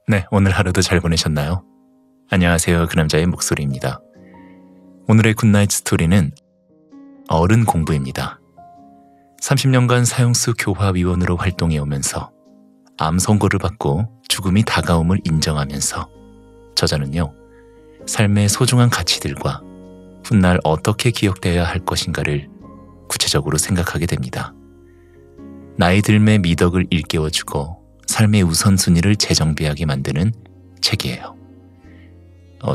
네, 오늘 하루도 잘 보내셨나요? 안녕하세요. 그 남자의 목소리입니다. 오늘의 굿나잇 스토리는 어른 공부입니다. 30년간 사형수 교화위원으로 활동해 오면서 암 선고를 받고 죽음이 다가옴을 인정하면서 저자는요, 삶의 소중한 가치들과 훗날 어떻게 기억되어야 할 것인가를 구체적으로 생각하게 됩니다. 나이 들매 미덕을 일깨워주고 삶의 우선순위를 재정비하게 만드는 책이에요.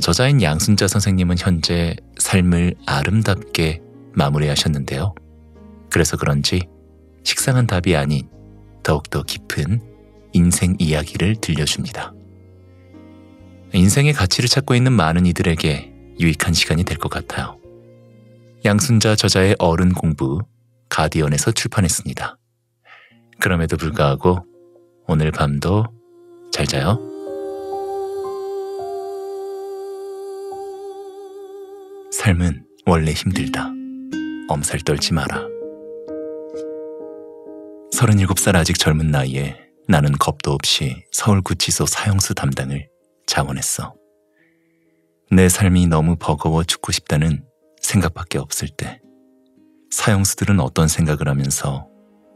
저자인 양순자 선생님은 현재 삶을 아름답게 마무리하셨는데요. 그래서 그런지 식상한 답이 아닌 더욱더 깊은 인생 이야기를 들려줍니다. 인생의 가치를 찾고 있는 많은 이들에게 유익한 시간이 될 것 같아요. 양순자 저자의 어른 공부, 가디언에서 출판했습니다. 그럼에도 불구하고 오늘 밤도 잘 자요. 삶은 원래 힘들다. 엄살 떨지 마라. 37살 아직 젊은 나이에 나는 겁도 없이 서울구치소 사형수 담당을 자원했어. 내 삶이 너무 버거워 죽고 싶다는 생각밖에 없을 때 사형수들은 어떤 생각을 하면서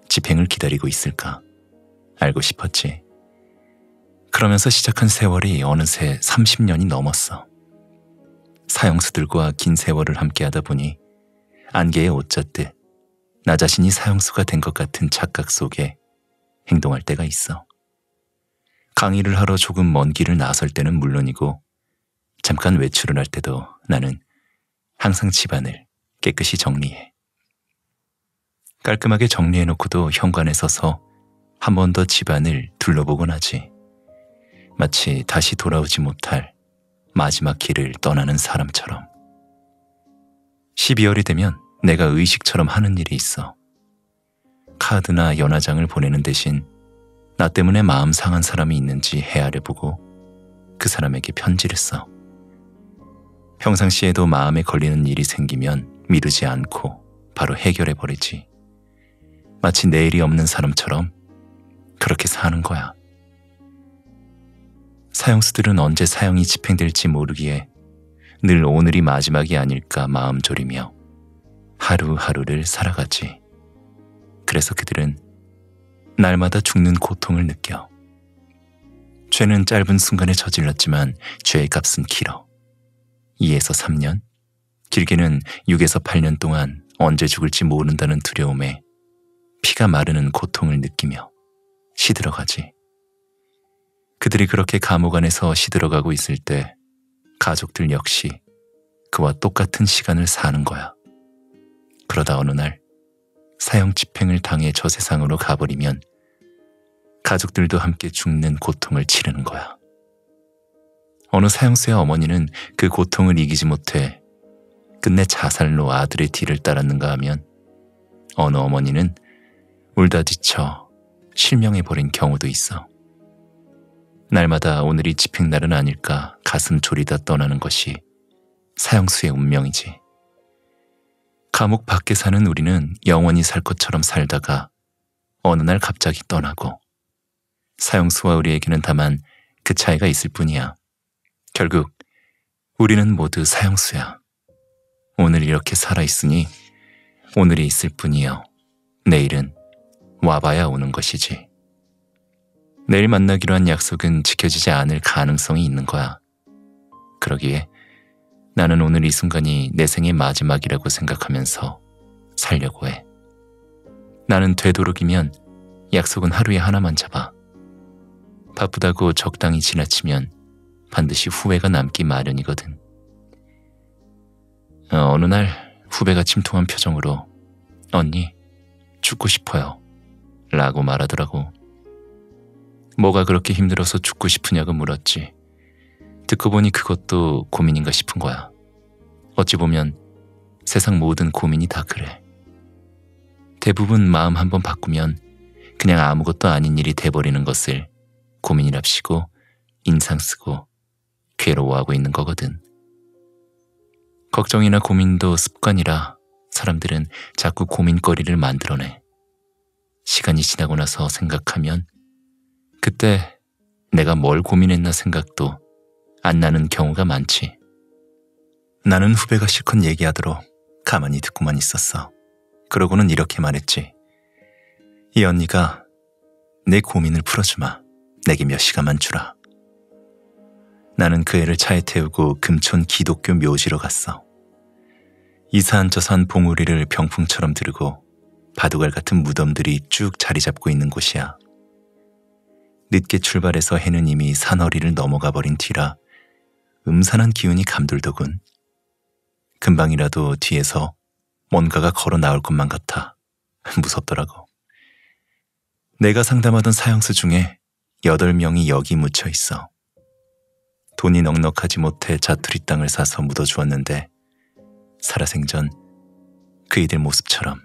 집행을 기다리고 있을까 알고 싶었지. 그러면서 시작한 세월이 어느새 30년이 넘었어. 사형수들과 긴 세월을 함께하다 보니 안개에 옷 젖듯 나 자신이 사형수가 된 것 같은 착각 속에 행동할 때가 있어. 강의를 하러 조금 먼 길을 나설 때는 물론이고 잠깐 외출을 할 때도 나는 항상 집안을 깨끗이 정리해. 깔끔하게 정리해놓고도 현관에 서서 한 번 더 집안을 둘러보곤 하지. 마치 다시 돌아오지 못할 마지막 길을 떠나는 사람처럼. 12월이 되면 내가 의식처럼 하는 일이 있어. 카드나 연화장을 보내는 대신 나 때문에 마음 상한 사람이 있는지 헤아려보고 그 사람에게 편지를 써. 평상시에도 마음에 걸리는 일이 생기면 미루지 않고 바로 해결해버리지. 마치 내일이 없는 사람처럼 그렇게 사는 거야. 사형수들은 언제 사형이 집행될지 모르기에 늘 오늘이 마지막이 아닐까 마음 졸이며 하루하루를 살아가지. 그래서 그들은 날마다 죽는 고통을 느껴. 죄는 짧은 순간에 저질렀지만 죄의 값은 길어. 2에서 3년, 길게는 6에서 8년 동안 언제 죽을지 모른다는 두려움에 피가 마르는 고통을 느끼며 시들어가지. 그들이 그렇게 감옥 안에서 시들어가고 있을 때 가족들 역시 그와 똑같은 시간을 사는 거야. 그러다 어느 날 사형 집행을 당해 저 세상으로 가버리면 가족들도 함께 죽는 고통을 치르는 거야. 어느 사형수의 어머니는 그 고통을 이기지 못해 끝내 자살로 아들의 뒤를 따랐는가 하면 어느 어머니는 울다 지쳐 실명해버린 경우도 있어. 날마다 오늘이 집행날은 아닐까 가슴 졸이다 떠나는 것이 사형수의 운명이지. 감옥 밖에 사는 우리는 영원히 살 것처럼 살다가 어느 날 갑자기 떠나고, 사형수와 우리에게는 다만 그 차이가 있을 뿐이야. 결국 우리는 모두 사형수야. 오늘 이렇게 살아있으니 오늘이 있을 뿐이요. 내일은 와봐야 오는 것이지. 내일 만나기로 한 약속은 지켜지지 않을 가능성이 있는 거야. 그러기에 나는 오늘 이 순간이 내 생의 마지막이라고 생각하면서 살려고 해. 나는 되도록이면 약속은 하루에 하나만 잡아. 바쁘다고 적당히 지나치면 반드시 후회가 남기 마련이거든. 어느 날 후배가 침통한 표정으로 "언니, 죽고 싶어요" 라고 말하더라고. 뭐가 그렇게 힘들어서 죽고 싶으냐고 물었지. 듣고 보니 그것도 고민인가 싶은 거야. 어찌 보면 세상 모든 고민이 다 그래. 대부분 마음 한번 바꾸면 그냥 아무것도 아닌 일이 돼버리는 것을 고민이랍시고 인상 쓰고 괴로워하고 있는 거거든. 걱정이나 고민도 습관이라 사람들은 자꾸 고민거리를 만들어내. 시간이 지나고 나서 생각하면 그때 내가 내가 뭘 고민했나 생각도 안 나는 경우가 많지. 나는 후배가 실컷 얘기하도록 가만히 듣고만 있었어. 그러고는 이렇게 말했지. 이 언니가 내 고민을 풀어주마. 내게 몇 시간만 주라. 나는 그 애를 차에 태우고 금촌 기독교 묘지로 갔어. 이산 저산 봉우리를 병풍처럼 들고 바둑알 같은 무덤들이 쭉 자리 잡고 있는 곳이야. 늦게 출발해서 해는 이미 산허리를 넘어가 버린 뒤라 음산한 기운이 감돌더군. 금방이라도 뒤에서 뭔가가 걸어 나올 것만 같아 무섭더라고. 내가 상담하던 사형수 중에 8명이 여기 묻혀 있어. 돈이 넉넉하지 못해 자투리 땅을 사서 묻어주었는데 살아생전 그이들 모습처럼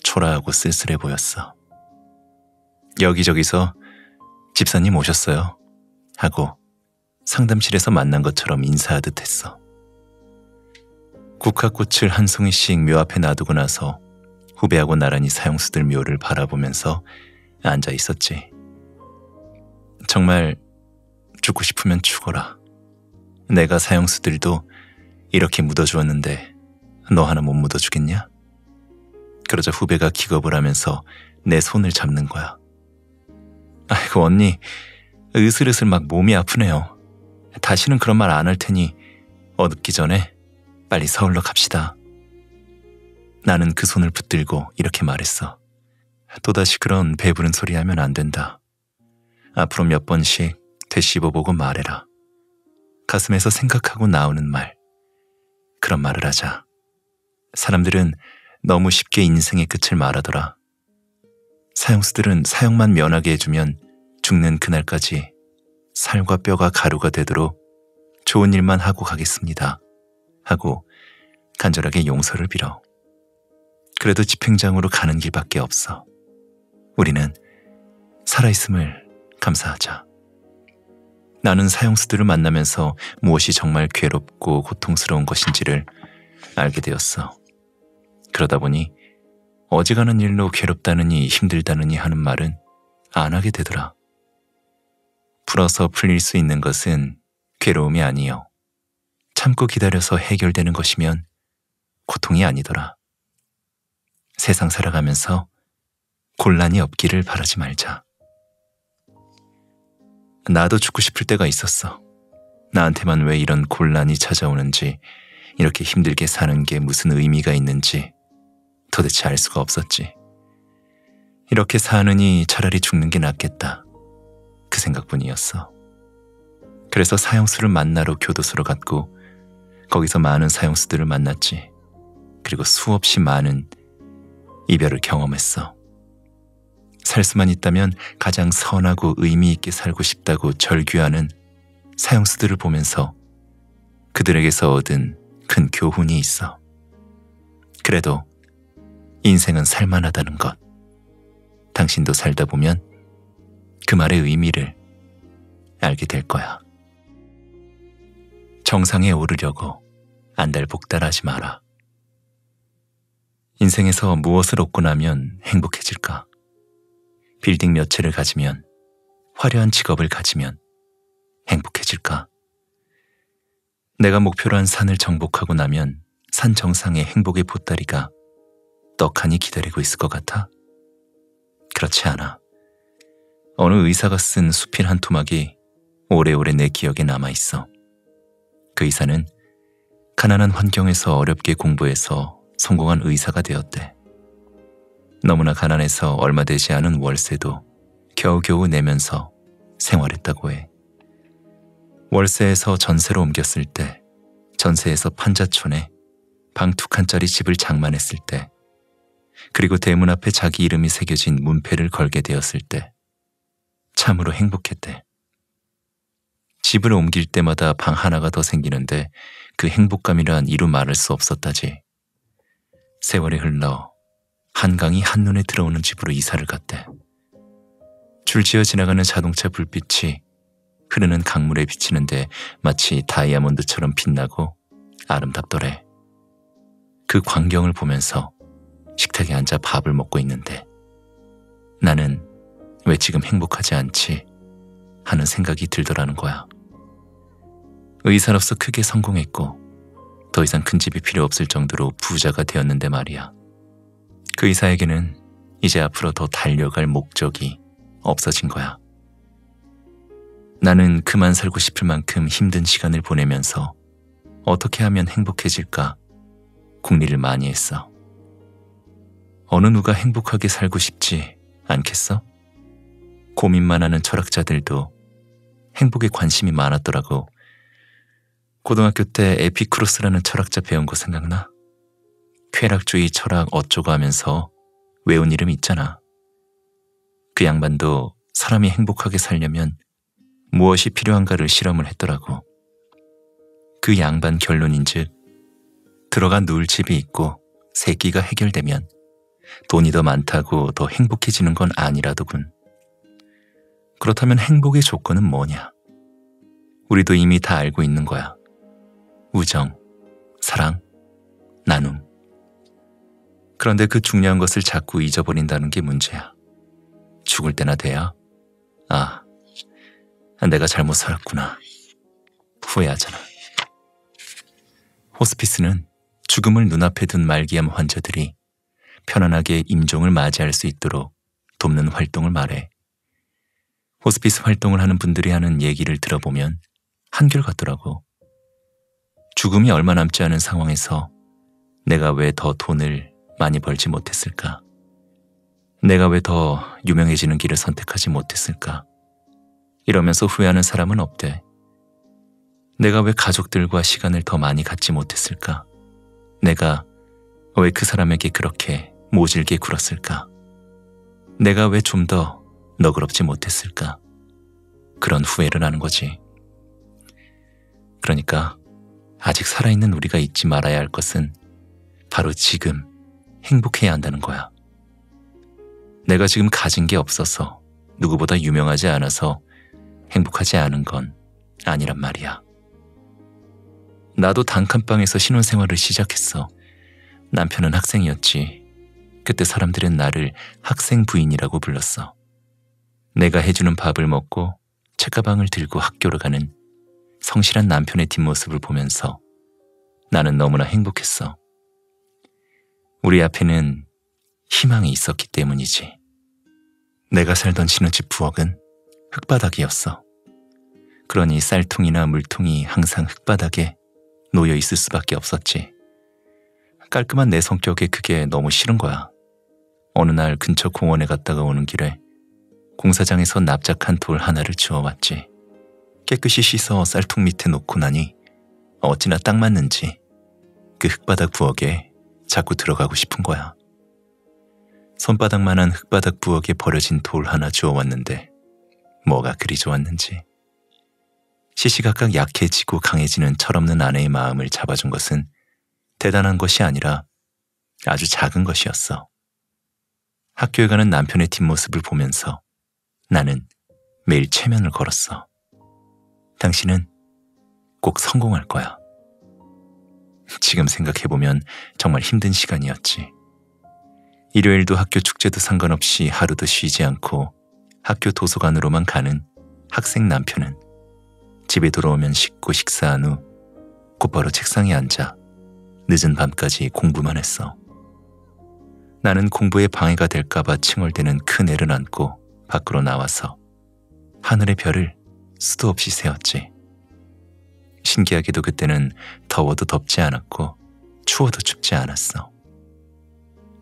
초라하고 쓸쓸해 보였어. 여기저기서 집사님 오셨어요 하고 상담실에서 만난 것처럼 인사하듯 했어. 국화꽃을 한 송이씩 묘 앞에 놔두고 나서 후배하고 나란히 사형수들 묘를 바라보면서 앉아 있었지. 정말 죽고 싶으면 죽어라. 내가 사형수들도 이렇게 묻어주었는데 너 하나 못 묻어주겠냐? 그러자 후배가 기겁을 하면서 내 손을 잡는 거야. 아이고 언니, 으슬으슬 막 몸이 아프네요. 다시는 그런 말 안 할 테니 어둡기 전에 빨리 서울로 갑시다. 나는 그 손을 붙들고 이렇게 말했어. 또다시 그런 배부른 소리 하면 안 된다. 앞으로 몇 번씩 되씹어보고 말해라. 가슴에서 생각하고 나오는 말. 그런 말을 하자. 사람들은 너무 쉽게 인생의 끝을 말하더라. 사형수들은 사형만 면하게 해주면 죽는 그날까지 살과 뼈가 가루가 되도록 좋은 일만 하고 가겠습니다. 하고 간절하게 용서를 빌어. 그래도 집행장으로 가는 길밖에 없어. 우리는 살아있음을 감사하자. 나는 사형수들을 만나면서 무엇이 정말 괴롭고 고통스러운 것인지를 알게 되었어. 그러다 보니 어지간한 일로 괴롭다느니 힘들다느니 하는 말은 안 하게 되더라. 풀어서 풀릴 수 있는 것은 괴로움이 아니요. 참고 기다려서 해결되는 것이면 고통이 아니더라. 세상 살아가면서 곤란이 없기를 바라지 말자. 나도 죽고 싶을 때가 있었어. 나한테만 왜 이런 곤란이 찾아오는지, 이렇게 힘들게 사는 게 무슨 의미가 있는지 도대체 알 수가 없었지. 이렇게 사느니 차라리 죽는 게 낫겠다. 그 생각뿐이었어. 그래서 사형수를 만나러 교도소로 갔고 거기서 많은 사형수들을 만났지. 그리고 수없이 많은 이별을 경험했어. 살 수만 있다면 가장 선하고 의미 있게 살고 싶다고 절규하는 사형수들을 보면서 그들에게서 얻은 큰 교훈이 있어. 그래도 인생은 살만하다는 것. 당신도 살다 보면 그 말의 의미를 알게 될 거야. 정상에 오르려고 안달복달하지 마라. 인생에서 무엇을 얻고 나면 행복해질까? 빌딩 몇 채를 가지면, 화려한 직업을 가지면 행복해질까? 내가 목표로 한 산을 정복하고 나면 산 정상에 행복의 보따리가 떡하니 기다리고 있을 것 같아? 그렇지 않아. 어느 의사가 쓴 수필 한 토막이 오래오래 내 기억에 남아있어. 그 의사는 가난한 환경에서 어렵게 공부해서 성공한 의사가 되었대. 너무나 가난해서 얼마 되지 않은 월세도 겨우겨우 내면서 생활했다고 해. 월세에서 전세로 옮겼을 때, 전세에서 판자촌에 방 2칸짜리 집을 장만했을 때, 그리고 대문 앞에 자기 이름이 새겨진 문패를 걸게 되었을 때 참으로 행복했대. 집을 옮길 때마다 방 하나가 더 생기는데 그 행복감이란 이루 말할 수 없었다지. 세월이 흘러 한강이 한눈에 들어오는 집으로 이사를 갔대. 줄지어 지나가는 자동차 불빛이 흐르는 강물에 비치는데 마치 다이아몬드처럼 빛나고 아름답더래. 그 광경을 보면서 식탁에 앉아 밥을 먹고 있는데 나는 왜 지금 행복하지 않지 하는 생각이 들더라는 거야. 의사로서 크게 성공했고 더 이상 큰 집이 필요 없을 정도로 부자가 되었는데 말이야. 그 의사에게는 이제 앞으로 더 달려갈 목적이 없어진 거야. 나는 그만 살고 싶을 만큼 힘든 시간을 보내면서 어떻게 하면 행복해질까 궁리를 많이 했어. 어느 누가 행복하게 살고 싶지 않겠어? 고민만 하는 철학자들도 행복에 관심이 많았더라고. 고등학교 때 에피쿠로스라는 철학자 배운 거 생각나? 쾌락주의 철학 어쩌고 하면서 외운 이름 있잖아. 그 양반도 사람이 행복하게 살려면 무엇이 필요한가를 실험을 했더라고. 그 양반 결론인즉 들어가 누울 집이 있고 새끼가 해결되면 돈이 더 많다고 더 행복해지는 건 아니라더군. 그렇다면 행복의 조건은 뭐냐? 우리도 이미 다 알고 있는 거야. 우정, 사랑, 나눔. 그런데 그 중요한 것을 자꾸 잊어버린다는 게 문제야. 죽을 때나 돼야 내가 잘못 살았구나 후회하잖아. 호스피스는 죽음을 눈앞에 둔 말기암 환자들이 편안하게 임종을 맞이할 수 있도록 돕는 활동을 말해. 호스피스 활동을 하는 분들이 하는 얘기를 들어보면 한결같더라고. 죽음이 얼마 남지 않은 상황에서 내가 왜 더 돈을 많이 벌지 못했을까? 내가 왜 더 유명해지는 길을 선택하지 못했을까? 이러면서 후회하는 사람은 없대. 내가 왜 가족들과 시간을 더 많이 갖지 못했을까? 내가 왜 그 사람에게 그렇게 모질게 굴었을까? 내가 왜 좀 더 너그럽지 못했을까? 그런 후회를 하는 거지. 그러니까 아직 살아있는 우리가 잊지 말아야 할 것은 바로 지금 행복해야 한다는 거야. 내가 지금 가진 게 없어서, 누구보다 유명하지 않아서 행복하지 않은 건 아니란 말이야. 나도 단칸방에서 신혼생활을 시작했어. 남편은 학생이었지. 그때 사람들은 나를 학생 부인이라고 불렀어. 내가 해주는 밥을 먹고 책가방을 들고 학교로 가는 성실한 남편의 뒷모습을 보면서 나는 너무나 행복했어. 우리 앞에는 희망이 있었기 때문이지. 내가 살던 신혼집 부엌은 흙바닥이었어. 그러니 쌀통이나 물통이 항상 흙바닥에 놓여 있을 수밖에 없었지. 깔끔한 내 성격에 그게 너무 싫은 거야. 어느 날 근처 공원에 갔다가 오는 길에 공사장에서 납작한 돌 하나를 주워왔지. 깨끗이 씻어 쌀통 밑에 놓고 나니 어찌나 딱 맞는지 그 흙바닥 부엌에 자꾸 들어가고 싶은 거야. 손바닥만한 흙바닥 부엌에 버려진 돌 하나 주워왔는데 뭐가 그리 좋았는지. 시시각각 약해지고 강해지는 철없는 아내의 마음을 잡아준 것은 대단한 것이 아니라 아주 작은 것이었어. 학교에 가는 남편의 뒷모습을 보면서 나는 매일 체면을 걸었어. 당신은 꼭 성공할 거야. 지금 생각해보면 정말 힘든 시간이었지. 일요일도 학교 축제도 상관없이 하루도 쉬지 않고 학교 도서관으로만 가는 학생 남편은 집에 돌아오면 씻고 식사한 후 곧바로 책상에 앉아 늦은 밤까지 공부만 했어. 나는 공부에 방해가 될까봐 칭얼대는 큰 애를 안고 밖으로 나와서 하늘의 별을 수도 없이 세었지. 신기하게도 그때는 더워도 덥지 않았고 추워도 춥지 않았어.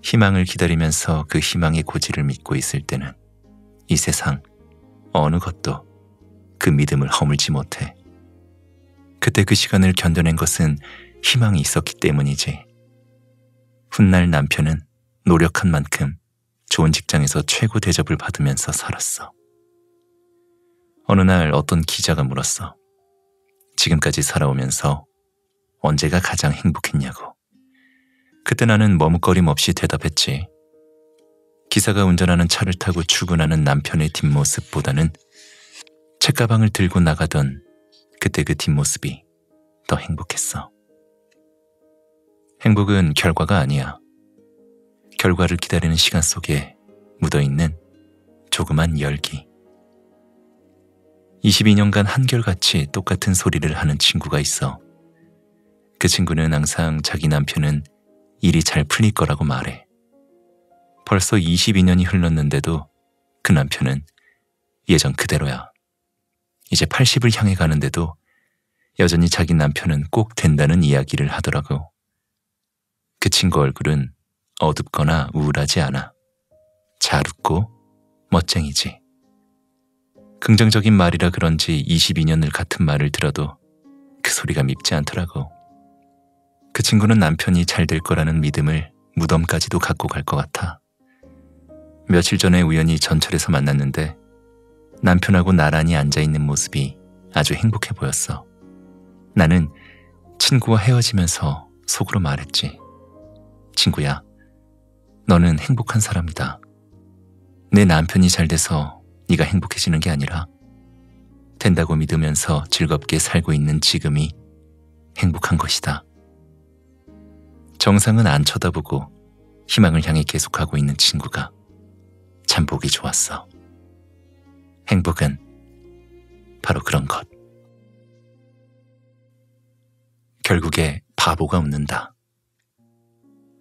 희망을 기다리면서 그 희망의 고지를 믿고 있을 때는 이 세상 어느 것도 그 믿음을 허물지 못해. 그때 그 시간을 견뎌낸 것은 희망이 있었기 때문이지. 훗날 남편은 노력한 만큼 좋은 직장에서 최고 대접을 받으면서 살았어. 어느 날 어떤 기자가 물었어. 지금까지 살아오면서 언제가 가장 행복했냐고. 그때 나는 머뭇거림 없이 대답했지. 기사가 운전하는 차를 타고 출근하는 남편의 뒷모습보다는 책가방을 들고 나가던 그때 그 뒷모습이 더 행복했어. 행복은 결과가 아니야. 결과를 기다리는 시간 속에 묻어있는 조그만 열기. 22년간 한결같이 똑같은 소리를 하는 친구가 있어. 그 친구는 항상 자기 남편은 일이 잘 풀릴 거라고 말해. 벌써 22년이 흘렀는데도 그 남편은 예전 그대로야. 이제 80을 향해 가는데도 여전히 자기 남편은 꼭 된다는 이야기를 하더라고. 그 친구 얼굴은 어둡거나 우울하지 않아. 잘 웃고 멋쟁이지. 긍정적인 말이라 그런지 22년을 같은 말을 들어도 그 소리가 밉지 않더라고. 그 친구는 남편이 잘 될 거라는 믿음을 무덤까지도 갖고 갈 것 같아. 며칠 전에 우연히 전철에서 만났는데 남편하고 나란히 앉아있는 모습이 아주 행복해 보였어. 나는 친구와 헤어지면서 속으로 말했지. 친구야, 너는 행복한 사람이다. 내 남편이 잘 돼서 네가 행복해지는 게 아니라 된다고 믿으면서 즐겁게 살고 있는 지금이 행복한 것이다. 정상은 안 쳐다보고 희망을 향해 계속하고 있는 친구가 참 보기 좋았어. 행복은 바로 그런 것. 결국에 바보가 웃는다.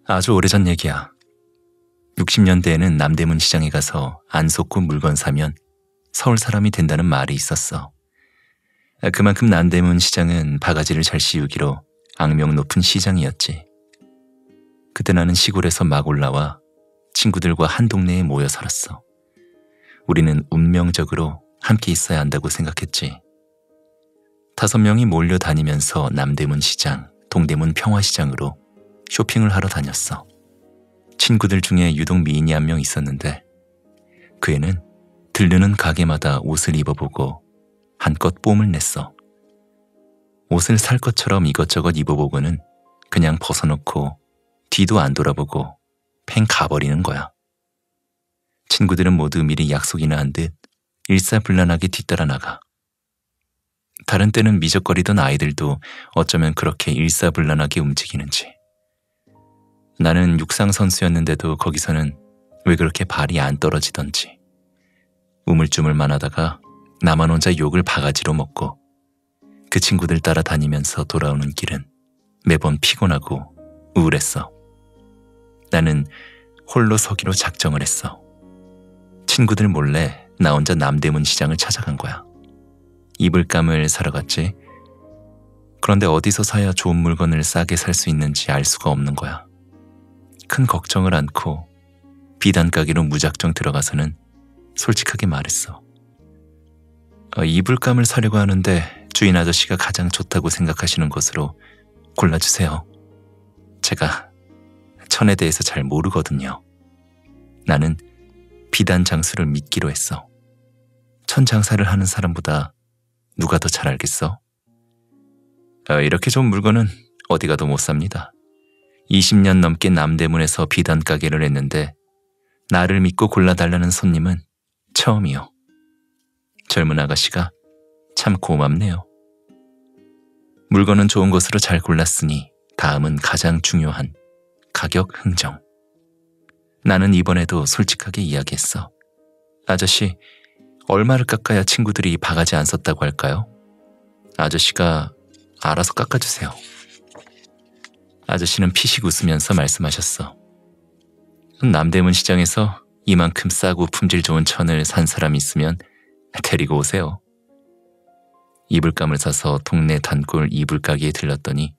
아주 오래전 얘기야. 60년대에는 남대문 시장에 가서 안 속고 물건 사면 서울 사람이 된다는 말이 있었어. 그만큼 남대문 시장은 바가지를 잘 씌우기로 악명 높은 시장이었지. 그때 나는 시골에서 막 올라와 친구들과 한 동네에 모여 살았어. 우리는 운명적으로 함께 있어야 한다고 생각했지. 5명이 몰려다니면서 남대문 시장, 동대문 평화시장으로 쇼핑을 하러 다녔어. 친구들 중에 유독 미인이 한 명 있었는데 그 애는 들르는 가게마다 옷을 입어보고 한껏 뽐을 냈어. 옷을 살 것처럼 이것저것 입어보고는 그냥 벗어놓고 뒤도 안 돌아보고 팽 가버리는 거야. 친구들은 모두 미리 약속이나 한 듯 일사불란하게 뒤따라 나가. 다른 때는 미적거리던 아이들도 어쩌면 그렇게 일사불란하게 움직이는지. 나는 육상 선수였는데도 거기서는 왜 그렇게 발이 안 떨어지던지. 우물쭈물만 하다가 나만 혼자 욕을 바가지로 먹고 그 친구들 따라다니면서 돌아오는 길은 매번 피곤하고 우울했어. 나는 홀로 서기로 작정을 했어. 친구들 몰래 나 혼자 남대문 시장을 찾아간 거야. 이불감을 사러 갔지. 그런데 어디서 사야 좋은 물건을 싸게 살 수 있는지 알 수가 없는 거야. 큰 걱정을 안고 비단 가게로 무작정 들어가서는 솔직하게 말했어. 이불감을 사려고 하는데 주인 아저씨가 가장 좋다고 생각하시는 것으로 골라주세요. 제가 천에 대해서 잘 모르거든요. 나는 비단 장수를 믿기로 했어. 천 장사를 하는 사람보다 누가 더 잘 알겠어? 이렇게 좋은 물건은 어디 가도 못 삽니다. 20년 넘게 남대문에서 비단 가게를 했는데 나를 믿고 골라달라는 손님은 처음이요. 젊은 아가씨가 참 고맙네요. 물건은 좋은 것으로 잘 골랐으니 다음은 가장 중요한 가격 흥정. 나는 이번에도 솔직하게 이야기했어. 아저씨, 얼마를 깎아야 친구들이 바가지 안 썼다고 할까요? 아저씨가 알아서 깎아주세요. 아저씨는 피식 웃으면서 말씀하셨어. 남대문 시장에서 이만큼 싸고 품질 좋은 천을 산 사람이 있으면 데리고 오세요. 이불감을 사서 동네 단골 이불가게에 들렀더니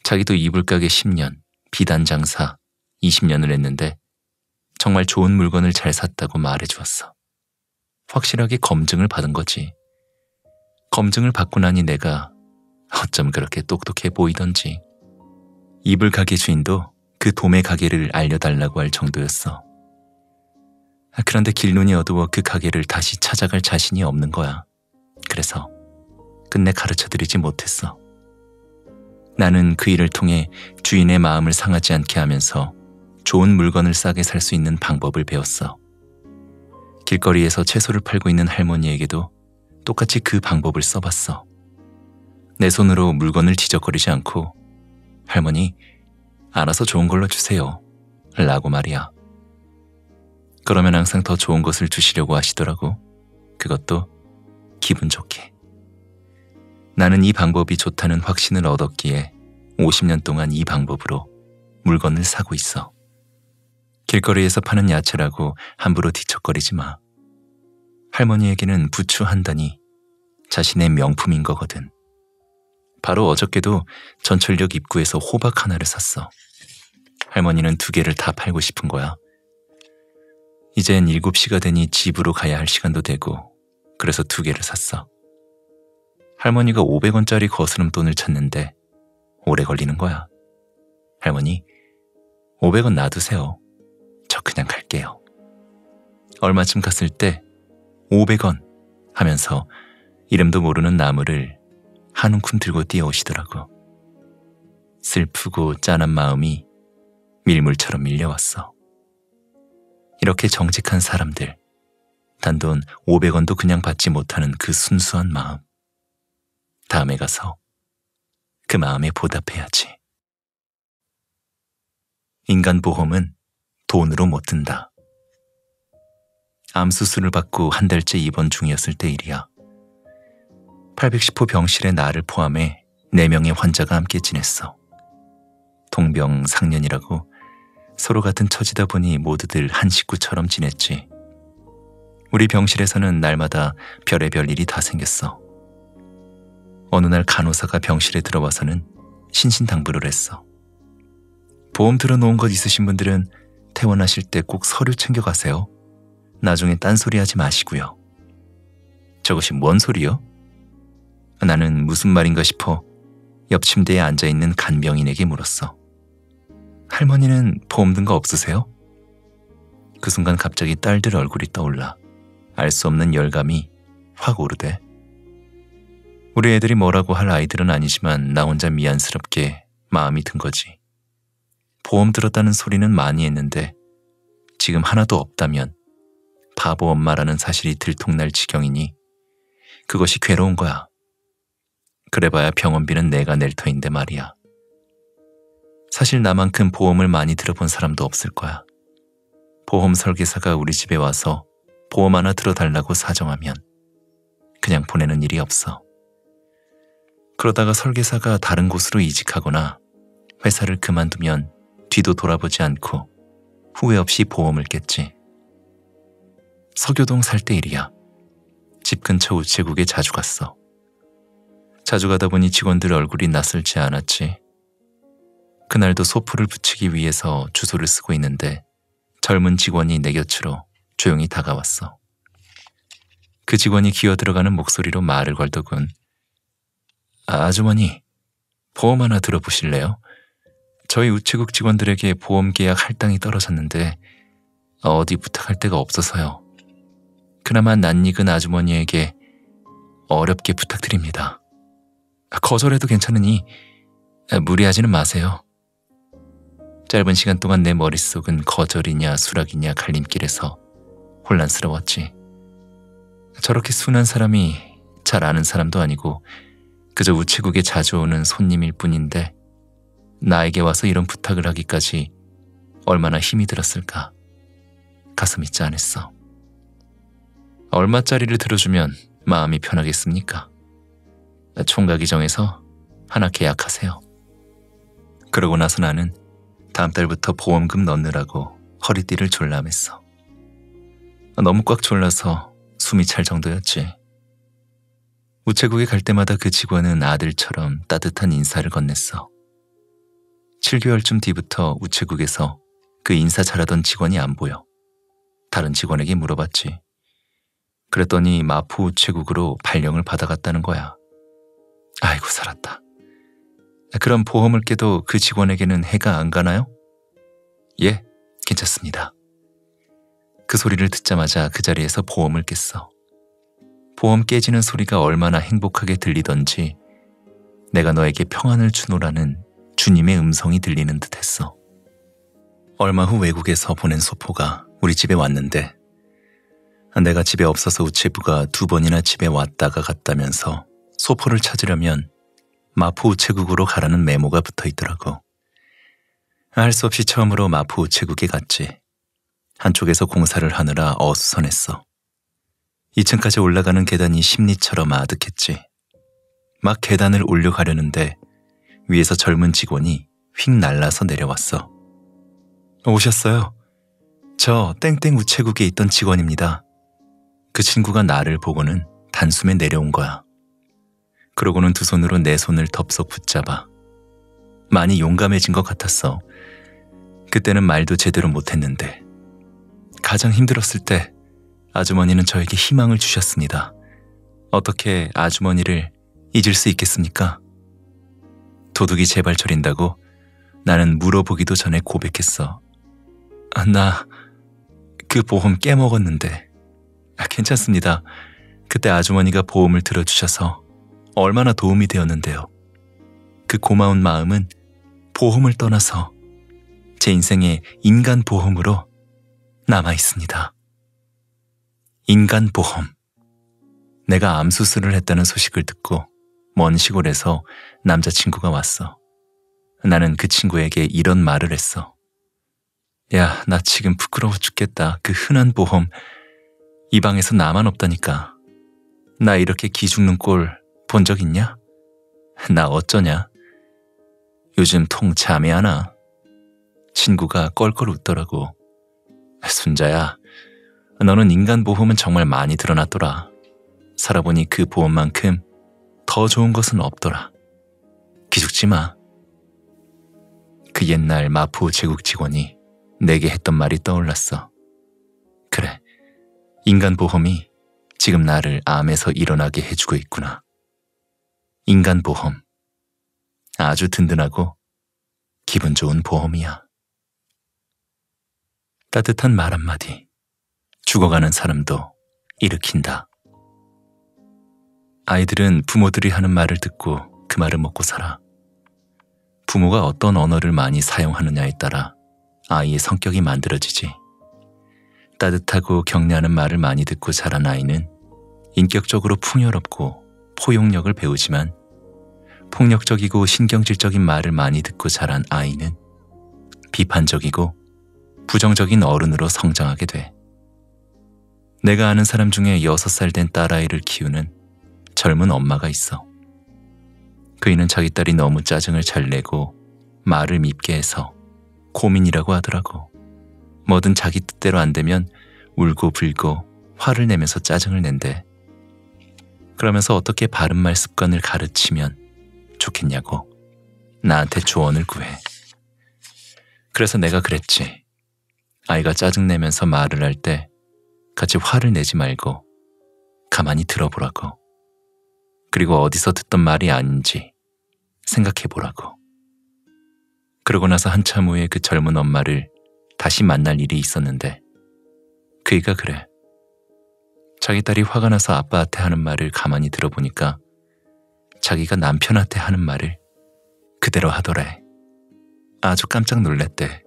자기도 이불가게 10년, 비단 장사 20년을 했는데 정말 좋은 물건을 잘 샀다고 말해주었어. 확실하게 검증을 받은 거지. 검증을 받고 나니 내가 어쩜 그렇게 똑똑해 보이던지. 이불가게 주인도 그 도매 가게를 알려달라고 할 정도였어. 그런데 길눈이 어두워 그 가게를 다시 찾아갈 자신이 없는 거야. 그래서 끝내 가르쳐드리지 못했어. 나는 그 일을 통해 주인의 마음을 상하지 않게 하면서 좋은 물건을 싸게 살 수 있는 방법을 배웠어. 길거리에서 채소를 팔고 있는 할머니에게도 똑같이 그 방법을 써봤어. 내 손으로 물건을 지적거리지 않고 할머니, 알아서 좋은 걸로 주세요. 라고 말이야. 그러면 항상 더 좋은 것을 주시려고 하시더라고. 그것도 기분 좋게. 나는 이 방법이 좋다는 확신을 얻었기에 50년 동안 이 방법으로 물건을 사고 있어. 길거리에서 파는 야채라고 함부로 뒤척거리지 마. 할머니에게는 부추 한 단이 자신의 명품인 거거든. 바로 어저께도 전철역 입구에서 호박 하나를 샀어. 할머니는 2개를 다 팔고 싶은 거야. 이젠 7시가 되니 집으로 가야 할 시간도 되고 그래서 2개를 샀어. 할머니가 500원짜리 거스름 돈을 찾는데 오래 걸리는 거야. 할머니, 500원 놔두세요. 저 그냥 갈게요. 얼마쯤 갔을 때 500원 하면서 이름도 모르는 나무를 한 움큼 들고 뛰어오시더라고. 슬프고 짠한 마음이 밀물처럼 밀려왔어. 이렇게 정직한 사람들, 단돈 500원도 그냥 받지 못하는 그 순수한 마음. 다음에 가서 그 마음에 보답해야지. 인간보험은 돈으로 못 든다. 암수술을 받고 한 달째 입원 중이었을 때 일이야. 810호 병실에 나를 포함해 4명의 환자가 함께 지냈어. 동병상련이라고 서로 같은 처지다 보니 모두들 한 식구처럼 지냈지. 우리 병실에서는 날마다 별의별 일이 다 생겼어. 어느 날 간호사가 병실에 들어와서는 신신당부를 했어. 보험 들어놓은 것 있으신 분들은 퇴원하실 때 꼭 서류 챙겨가세요. 나중에 딴소리 하지 마시고요. 저것이 뭔 소리요? 나는 무슨 말인가 싶어 옆 침대에 앉아있는 간병인에게 물었어. 할머니는 보험 든 거 없으세요? 그 순간 갑자기 딸들 얼굴이 떠올라 알 수 없는 열감이 확 오르대. 우리 애들이 뭐라고 할 아이들은 아니지만 나 혼자 미안스럽게 마음이 든 거지. 보험 들었다는 소리는 많이 했는데 지금 하나도 없다면 바보 엄마라는 사실이 들통날 지경이니 그것이 괴로운 거야. 그래봐야 병원비는 내가 낼 터인데 말이야. 사실 나만큼 보험을 많이 들어본 사람도 없을 거야. 보험 설계사가 우리 집에 와서 보험 하나 들어달라고 사정하면 그냥 보내는 일이 없어. 그러다가 설계사가 다른 곳으로 이직하거나 회사를 그만두면 뒤도 돌아보지 않고 후회 없이 보험을 깼지. 서교동 살 때 일이야. 집 근처 우체국에 자주 갔어. 자주 가다 보니 직원들 얼굴이 낯설지 않았지. 그날도 소포를 붙이기 위해서 주소를 쓰고 있는데 젊은 직원이 내 곁으로 조용히 다가왔어. 그 직원이 기어들어가는 목소리로 말을 걸더군. 아주머니, 보험 하나 들어보실래요? 저희 우체국 직원들에게 보험 계약 할당이 떨어졌는데 어디 부탁할 데가 없어서요. 그나마 낯익은 아주머니에게 어렵게 부탁드립니다. 거절해도 괜찮으니 무리하지는 마세요. 짧은 시간 동안 내 머릿속은 거절이냐 수락이냐 갈림길에서 혼란스러웠지. 저렇게 순한 사람이 잘 아는 사람도 아니고 그저 우체국에 자주 오는 손님일 뿐인데 나에게 와서 이런 부탁을 하기까지 얼마나 힘이 들었을까. 가슴이 짠했어. 얼마짜리를 들어주면 마음이 편하겠습니까? 총각이 정해서 하나 계약하세요. 그러고 나서 나는 다음 달부터 보험금 넣느라고 허리띠를 졸라맸어. 너무 꽉 졸라서 숨이 찰 정도였지. 우체국에 갈 때마다 그 직원은 아들처럼 따뜻한 인사를 건넸어. 7개월쯤 뒤부터 우체국에서 그 인사 잘하던 직원이 안 보여. 다른 직원에게 물어봤지. 그랬더니 마포 우체국으로 발령을 받아갔다는 거야. 아이고 살았다. 그럼 보험을 깨도 그 직원에게는 해가 안 가나요? 예, 괜찮습니다. 그 소리를 듣자마자 그 자리에서 보험을 깼어. 보험 깨지는 소리가 얼마나 행복하게 들리던지 내가 너에게 평안을 주노라는 주님의 음성이 들리는 듯했어. 얼마 후 외국에서 보낸 소포가 우리 집에 왔는데 내가 집에 없어서 우체부가 2번이나 집에 왔다가 갔다면서 소포를 찾으려면 마포 우체국으로 가라는 메모가 붙어있더라고. 할 수 없이 처음으로 마포 우체국에 갔지. 한쪽에서 공사를 하느라 어수선했어. 2층까지 올라가는 계단이 심리처럼 아득했지. 막 계단을 올려가려는데 위에서 젊은 직원이 휙 날라서 내려왔어. 오셨어요. 저 땡땡 우체국에 있던 직원입니다. 그 친구가 나를 보고는 단숨에 내려온 거야. 그러고는 두 손으로 내 손을 덥석 붙잡아. 많이 용감해진 것 같았어. 그때는 말도 제대로 못했는데 가장 힘들었을 때 아주머니는 저에게 희망을 주셨습니다. 어떻게 아주머니를 잊을 수 있겠습니까? 도둑이 제발 저린다고 나는 물어보기도 전에 고백했어. 나 그 보험 깨먹었는데. 괜찮습니다. 그때 아주머니가 보험을 들어주셔서 얼마나 도움이 되었는데요. 그 고마운 마음은 보험을 떠나서 제 인생의 인간 보험으로 남아 있습니다. 인간 보험. 내가 암 수술을 했다는 소식을 듣고 먼 시골에서 남자친구가 왔어. 나는 그 친구에게 이런 말을 했어. 야, 나 지금 부끄러워 죽겠다. 그 흔한 보험 이 방에서 나만 없다니까. 나 이렇게 기죽는 꼴 본 적 있냐? 나 어쩌냐? 요즘 통 잠이 안 와. 친구가 껄껄 웃더라고. 순자야, 너는 인간 보험은 정말 많이 들어놨더라. 살아보니 그 보험만큼 더 좋은 것은 없더라. 기죽지 마. 그 옛날 마포 제국 직원이 내게 했던 말이 떠올랐어. 그래, 인간 보험이 지금 나를 암에서 일어나게 해주고 있구나. 인간 보험. 아주 든든하고 기분 좋은 보험이야. 따뜻한 말 한마디, 죽어가는 사람도 일으킨다. 아이들은 부모들이 하는 말을 듣고 그 말을 먹고 살아. 부모가 어떤 언어를 많이 사용하느냐에 따라 아이의 성격이 만들어지지. 따뜻하고 격려하는 말을 많이 듣고 자란 아이는 인격적으로 풍요롭고 포용력을 배우지만 폭력적이고 신경질적인 말을 많이 듣고 자란 아이는 비판적이고 부정적인 어른으로 성장하게 돼. 내가 아는 사람 중에 6살 된 딸아이를 키우는 젊은 엄마가 있어. 그이는 자기 딸이 너무 짜증을 잘 내고 말을 밉게 해서 고민이라고 하더라고. 뭐든 자기 뜻대로 안 되면 울고 불고 화를 내면서 짜증을 낸대. 그러면서 어떻게 바른말 습관을 가르치면 좋겠냐고 나한테 조언을 구해. 그래서 내가 그랬지. 아이가 짜증내면서 말을 할 때 같이 화를 내지 말고 가만히 들어보라고. 그리고 어디서 듣던 말이 아닌지 생각해보라고. 그러고 나서 한참 후에 그 젊은 엄마를 다시 만날 일이 있었는데 그이가 그래. 자기 딸이 화가 나서 아빠한테 하는 말을 가만히 들어보니까 자기가 남편한테 하는 말을 그대로 하더래. 아주 깜짝 놀랐대.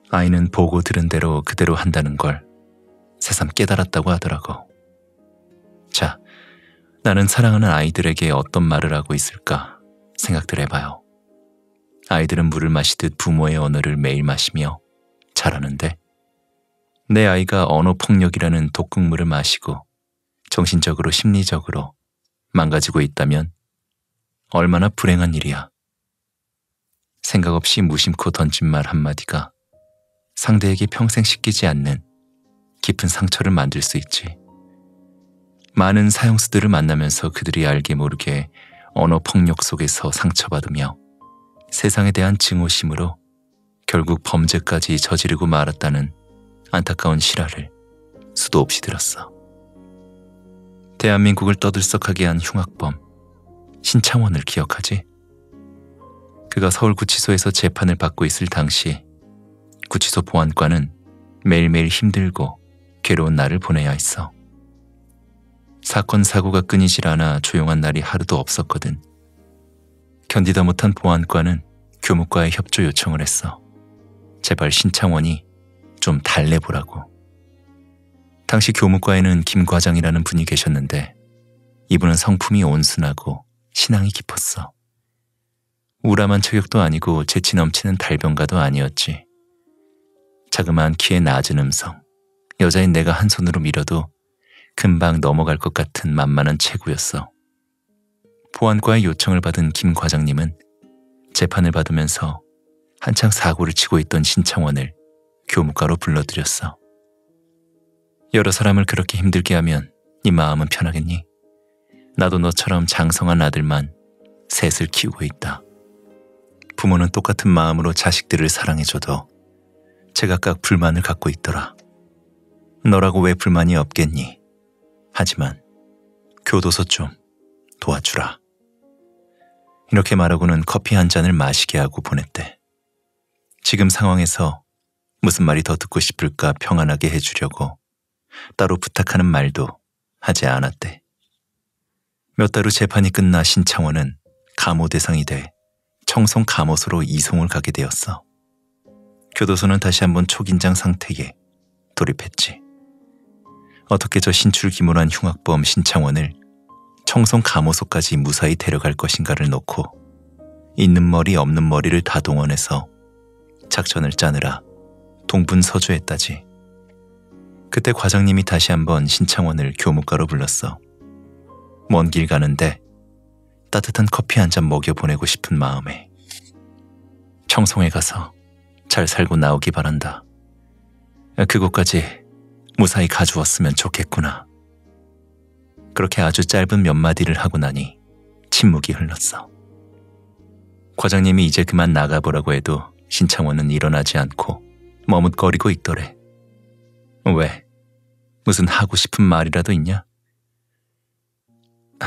아이는 보고 들은 대로 그대로 한다는 걸 새삼 깨달았다고 하더라고. 자, 나는 사랑하는 아이들에게 어떤 말을 하고 있을까 생각들 해봐요. 아이들은 물을 마시듯 부모의 언어를 매일 마시며 자라는데 내 아이가 언어폭력이라는 독극물을 마시고 정신적으로 심리적으로 망가지고 있다면 얼마나 불행한 일이야. 생각 없이 무심코 던진 말 한마디가 상대에게 평생 씻기지 않는 깊은 상처를 만들 수 있지. 많은 사형수들을 만나면서 그들이 알게 모르게 언어폭력 속에서 상처받으며 세상에 대한 증오심으로 결국 범죄까지 저지르고 말았다는 안타까운 실화를 수도 없이 들었어. 대한민국을 떠들썩하게 한 흉악범 신창원을 기억하지? 그가 서울구치소에서 재판을 받고 있을 당시 구치소 보안관은 매일매일 힘들고 괴로운 날을 보내야 했어. 사건 사고가 끊이질 않아 조용한 날이 하루도 없었거든. 견디다 못한 보안관은 교무과에 협조 요청을 했어. 제발 신창원이 좀 달래보라고. 당시 교무과에는 김 과장이라는 분이 계셨는데 이분은 성품이 온순하고 신앙이 깊었어. 우람한 체격도 아니고 재치 넘치는 달변가도 아니었지. 자그마한 키에 낮은 음성, 여자인 내가 한 손으로 밀어도 금방 넘어갈 것 같은 만만한 체구였어. 보안과의 요청을 받은 김 과장님은 재판을 받으면서 한창 사고를 치고 있던 신창원을 교무과로 불러들였어. 여러 사람을 그렇게 힘들게 하면 네 마음은 편하겠니? 나도 너처럼 장성한 아들만 셋을 키우고 있다. 부모는 똑같은 마음으로 자식들을 사랑해줘도 제각각 불만을 갖고 있더라. 너라고 왜 불만이 없겠니? 하지만 교도소 좀 도와주라. 이렇게 말하고는 커피 한 잔을 마시게 하고 보냈대. 지금 상황에서 무슨 말이 더 듣고 싶을까 평안하게 해주려고 따로 부탁하는 말도 하지 않았대. 몇 달 후 재판이 끝나 신창원은 감호 대상이 돼 청송 감호소로 이송을 가게 되었어. 교도소는 다시 한번 초긴장 상태에 돌입했지. 어떻게 저 신출기몰한 흉악범 신창원을 청송 감호소까지 무사히 데려갈 것인가를 놓고 있는 머리 없는 머리를 다 동원해서 작전을 짜느라 동분서주했다지. 그때 과장님이 다시 한번 신창원을 교무과로 불렀어. 먼 길 가는데 따뜻한 커피 한 잔 먹여보내고 싶은 마음에 청송에 가서 잘 살고 나오기 바란다. 그곳까지 무사히 가주었으면 좋겠구나. 그렇게 아주 짧은 몇 마디를 하고 나니 침묵이 흘렀어. 과장님이 이제 그만 나가보라고 해도 신창원은 일어나지 않고 머뭇거리고 있더래. 왜? 무슨 하고 싶은 말이라도 있냐?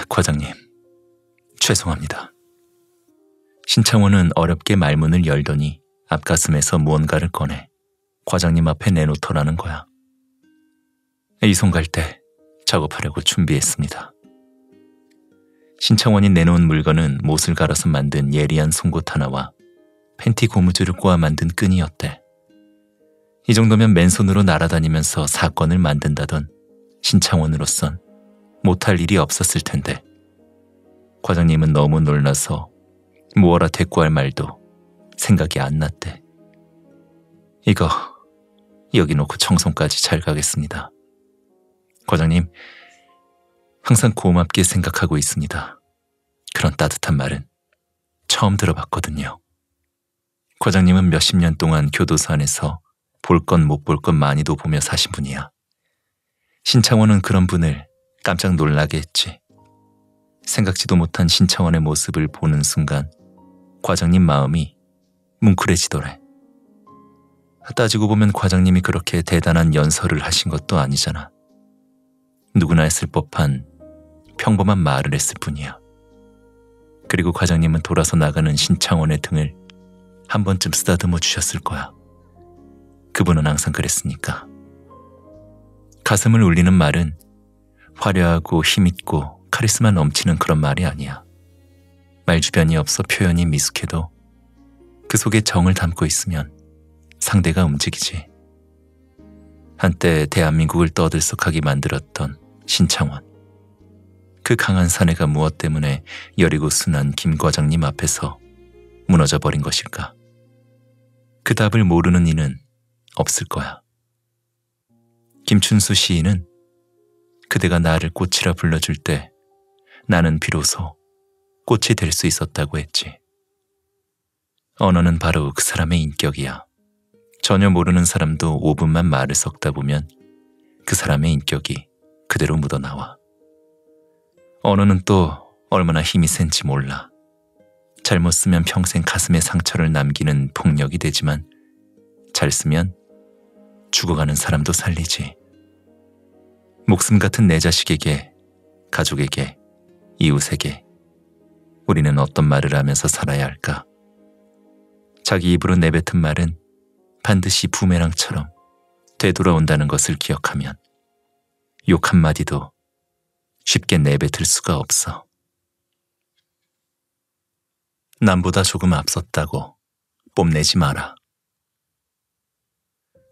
과장님, 죄송합니다. 신창원은 어렵게 말문을 열더니 앞가슴에서 무언가를 꺼내 과장님 앞에 내놓더라는 거야. 이송 갈 때 작업하려고 준비했습니다. 신창원이 내놓은 물건은 못을 갈아서 만든 예리한 송곳 하나와 팬티 고무줄을 꼬아 만든 끈이었대. 이 정도면 맨손으로 날아다니면서 사건을 만든다던 신창원으로선 못할 일이 없었을 텐데 과장님은 너무 놀라서 무어라 대꾸할 말도 생각이 안 났대. 이거 여기 놓고 청송까지 잘 가겠습니다. 과장님, 항상 고맙게 생각하고 있습니다. 그런 따뜻한 말은 처음 들어봤거든요. 과장님은 몇십 년 동안 교도소 안에서 볼 건 못 볼 건 많이도 보며 사신 분이야. 신창원은 그런 분을 깜짝 놀라게 했지. 생각지도 못한 신창원의 모습을 보는 순간 과장님 마음이 뭉클해지더래. 따지고 보면 과장님이 그렇게 대단한 연설을 하신 것도 아니잖아. 누구나 했을 법한 평범한 말을 했을 뿐이야. 그리고 과장님은 돌아서 나가는 신창원의 등을 한 번쯤 쓰다듬어 주셨을 거야. 그분은 항상 그랬으니까. 가슴을 울리는 말은 화려하고 힘있고 카리스마 넘치는 그런 말이 아니야. 말 주변이 없어 표현이 미숙해도 그 속에 정을 담고 있으면 상대가 움직이지. 한때 대한민국을 떠들썩하게 만들었던 신창원. 그 강한 사내가 무엇 때문에 여리고 순한 김 과장님 앞에서 무너져 버린 것일까? 그 답을 모르는 이는 없을 거야. 김춘수 시인은 그대가 나를 꽃이라 불러줄 때 나는 비로소 꽃이 될 수 있었다고 했지. 언어는 바로 그 사람의 인격이야. 전혀 모르는 사람도 5분만 말을 섞다 보면 그 사람의 인격이 그대로 묻어나와. 언어는 또 얼마나 힘이 센지 몰라. 잘못 쓰면 평생 가슴에 상처를 남기는 폭력이 되지만 잘 쓰면 죽어가는 사람도 살리지. 목숨 같은 내 자식에게, 가족에게, 이웃에게 우리는 어떤 말을 하면서 살아야 할까? 자기 입으로 내뱉은 말은 반드시 부메랑처럼 되돌아온다는 것을 기억하면 욕 한마디도 쉽게 내뱉을 수가 없어. 남보다 조금 앞섰다고 뽐내지 마라.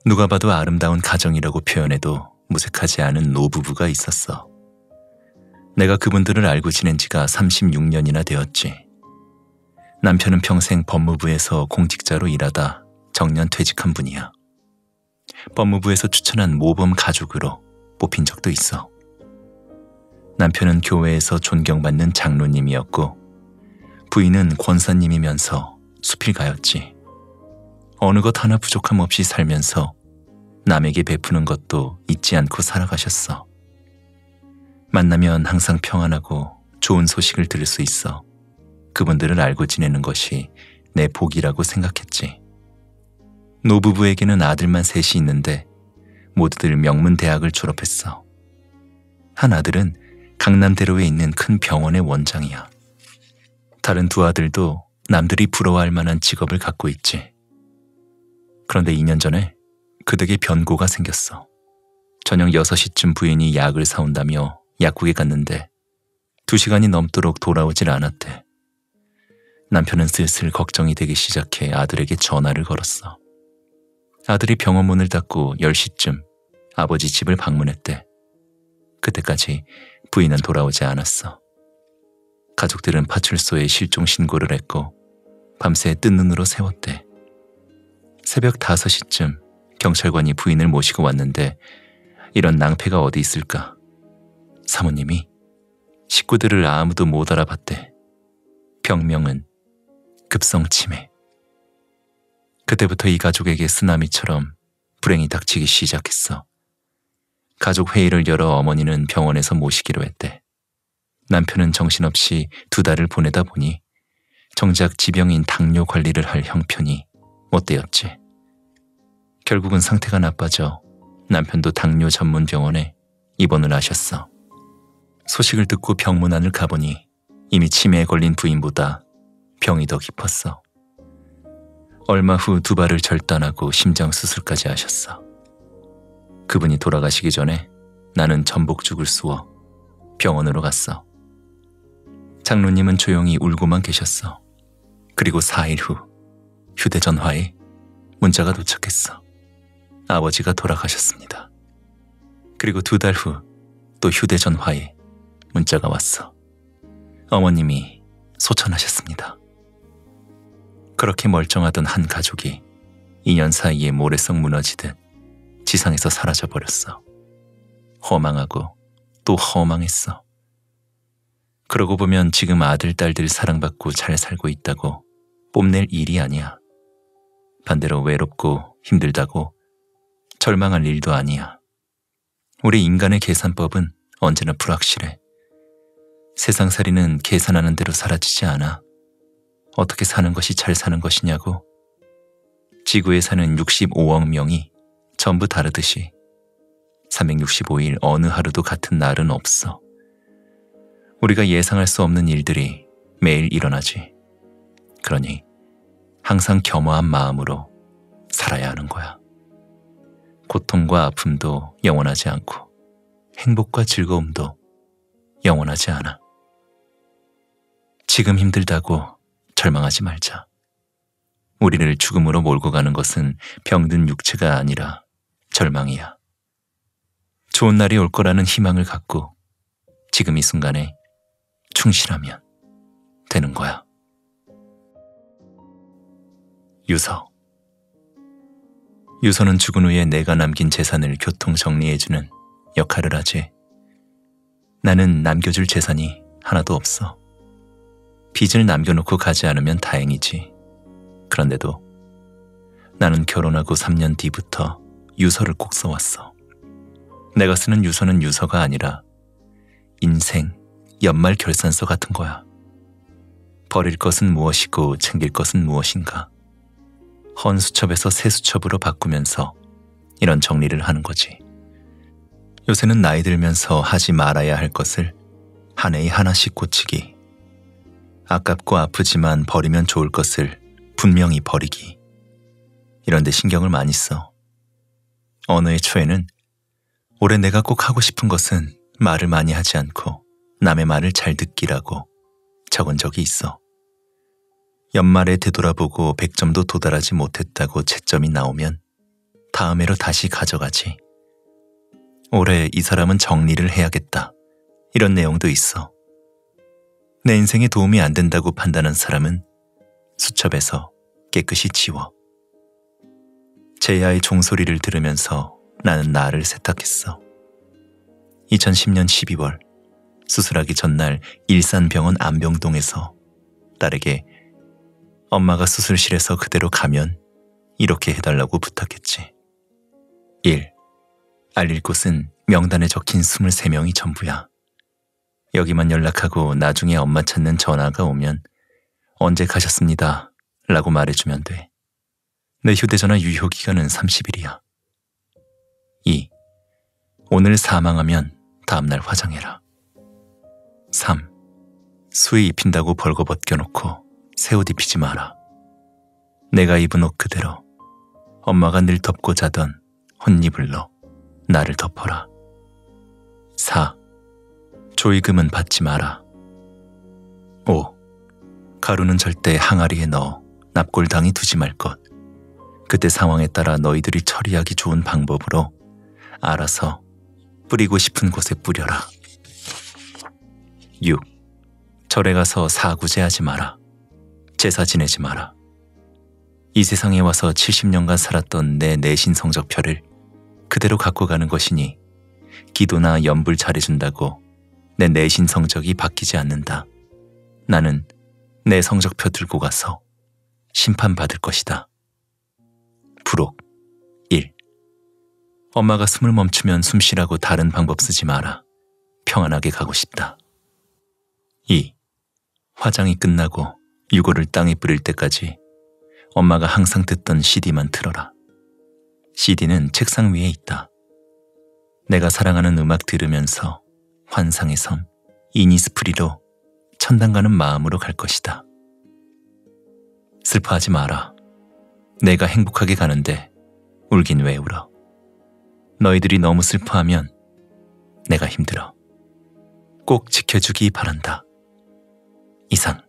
누가 봐도 아름다운 가정이라고 표현해도 무색하지 않은 노부부가 있었어. 내가 그분들을 알고 지낸 지가 36년이나 되었지. 남편은 평생 법무부에서 공직자로 일하다 정년 퇴직한 분이야. 법무부에서 추천한 모범 가족으로 뽑힌 적도 있어. 남편은 교회에서 존경받는 장로님이었고 부인은 권사님이면서 수필가였지. 어느 것 하나 부족함 없이 살면서 남에게 베푸는 것도 잊지 않고 살아가셨어. 만나면 항상 평안하고 좋은 소식을 들을 수 있어 그분들을 알고 지내는 것이 내 복이라고 생각했지. 노부부에게는 아들만 셋이 있는데 모두들 명문대학을 졸업했어. 한 아들은 강남대로에 있는 큰 병원의 원장이야. 다른 두 아들도 남들이 부러워할 만한 직업을 갖고 있지. 그런데 2년 전에 그 댁에 변고가 생겼어. 저녁 6시쯤 부인이 약을 사온다며 약국에 갔는데 2시간이 넘도록 돌아오질 않았대. 남편은 슬슬 걱정이 되기 시작해 아들에게 전화를 걸었어. 아들이 병원 문을 닫고 10시쯤 아버지 집을 방문했대. 그때까지 부인은 돌아오지 않았어. 가족들은 파출소에 실종 신고를 했고 밤새 뜬 눈으로 세웠대. 새벽 5시쯤 경찰관이 부인을 모시고 왔는데 이런 낭패가 어디 있을까? 사모님이 식구들을 아무도 못 알아봤대. 병명은 급성 치매. 그때부터 이 가족에게 쓰나미처럼 불행이 닥치기 시작했어. 가족 회의를 열어 어머니는 병원에서 모시기로 했대. 남편은 정신없이 2달을 보내다 보니 정작 지병인 당뇨 관리를 할 형편이 못 되었지. 결국은 상태가 나빠져 남편도 당뇨 전문 병원에 입원을 하셨어. 소식을 듣고 병문안을 가보니 이미 치매에 걸린 부인보다 병이 더 깊었어. 얼마 후 2발을 절단하고 심장수술까지 하셨어. 그분이 돌아가시기 전에 나는 전복죽을 쑤어 병원으로 갔어. 장로님은 조용히 울고만 계셨어. 그리고 4일 후 휴대전화에 문자가 도착했어. 아버지가 돌아가셨습니다. 그리고 2달 후 또 휴대전화에 문자가 왔어. 어머님이 소천하셨습니다. 그렇게 멀쩡하던 한 가족이 2년 사이에 모래성 무너지듯 지상에서 사라져버렸어. 허망하고 또 허망했어. 그러고 보면 지금 아들, 딸들 사랑받고 잘 살고 있다고 뽐낼 일이 아니야. 반대로 외롭고 힘들다고 절망할 일도 아니야. 우리 인간의 계산법은 언제나 불확실해. 세상살이는 계산하는 대로 사라지지 않아. 어떻게 사는 것이 잘 사는 것이냐고. 지구에 사는 65억 명이 전부 다르듯이 365일 어느 하루도 같은 날은 없어. 우리가 예상할 수 없는 일들이 매일 일어나지. 그러니 항상 겸허한 마음으로 살아야 하는 거야. 고통과 아픔도 영원하지 않고 행복과 즐거움도 영원하지 않아. 지금 힘들다고 절망하지 말자. 우리를 죽음으로 몰고 가는 것은 병든 육체가 아니라 절망이야. 좋은 날이 올 거라는 희망을 갖고 지금 이 순간에 충실하면 되는 거야. 유서. 유서는 죽은 후에 내가 남긴 재산을 교통 정리해주는 역할을 하지. 나는 남겨줄 재산이 하나도 없어. 빚을 남겨놓고 가지 않으면 다행이지. 그런데도 나는 결혼하고 3년 뒤부터 유서를 꼭 써왔어. 내가 쓰는 유서는 유서가 아니라 인생 연말 결산서 같은 거야. 버릴 것은 무엇이고 챙길 것은 무엇인가. 헌 수첩에서 새 수첩으로 바꾸면서 이런 정리를 하는 거지. 요새는 나이 들면서 하지 말아야 할 것을 한 해에 하나씩 고치기. 아깝고 아프지만 버리면 좋을 것을 분명히 버리기. 이런 데 신경을 많이 써. 어느 해 초에는 올해 내가 꼭 하고 싶은 것은 말을 많이 하지 않고 남의 말을 잘 듣기라고 적은 적이 있어. 연말에 되돌아보고 100점도 도달하지 못했다고 채점이 나오면 다음 해로 다시 가져가지. 올해 이 사람은 정리를 해야겠다. 이런 내용도 있어. 내 인생에 도움이 안 된다고 판단한 사람은 수첩에서 깨끗이 지워. 제야의 종소리를 들으면서 나는 나를 세탁했어. 2010년 12월 수술하기 전날 일산병원 안병동에서 딸에게 엄마가 수술실에서 그대로 가면 이렇게 해달라고 부탁했지. 1. 알릴 곳은 명단에 적힌 23명이 전부야. 여기만 연락하고 나중에 엄마 찾는 전화가 오면 언제 가셨습니다 라고 말해주면 돼. 내 휴대전화 유효기간은 30일이야. 2. 오늘 사망하면 다음날 화장해라. 3. 수의 입힌다고 벌거벗겨놓고 새 옷 입히지 마라. 내가 입은 옷 그대로 엄마가 늘 덮고 자던 혼잎을 넣어 나를 덮어라. 4. 조의금은 받지 마라. 5. 가루는 절대 항아리에 넣어 납골당이 두지 말 것. 그때 상황에 따라 너희들이 처리하기 좋은 방법으로 알아서 뿌리고 싶은 곳에 뿌려라. 6. 절에 가서 사구제하지 마라. 제사 지내지 마라. 이 세상에 와서 70년간 살았던 내 내신 성적표를 그대로 갖고 가는 것이니 기도나 연불 잘해준다고 내 내신 성적이 바뀌지 않는다. 나는 내 성적표 들고 가서 심판받을 것이다. 부록 1. 엄마가 숨을 멈추면 숨 쉬라고 다른 방법 쓰지 마라. 평안하게 가고 싶다. 2. 화장이 끝나고 유골을 땅에 뿌릴 때까지 엄마가 항상 듣던 CD만 틀어라. CD는 책상 위에 있다. 내가 사랑하는 음악 들으면서 환상의 섬 이니스프리로 천당 가는 마음으로 갈 것이다. 슬퍼하지 마라. 내가 행복하게 가는데 울긴 왜 울어. 너희들이 너무 슬퍼하면 내가 힘들어. 꼭 지켜주기 바란다. 이상.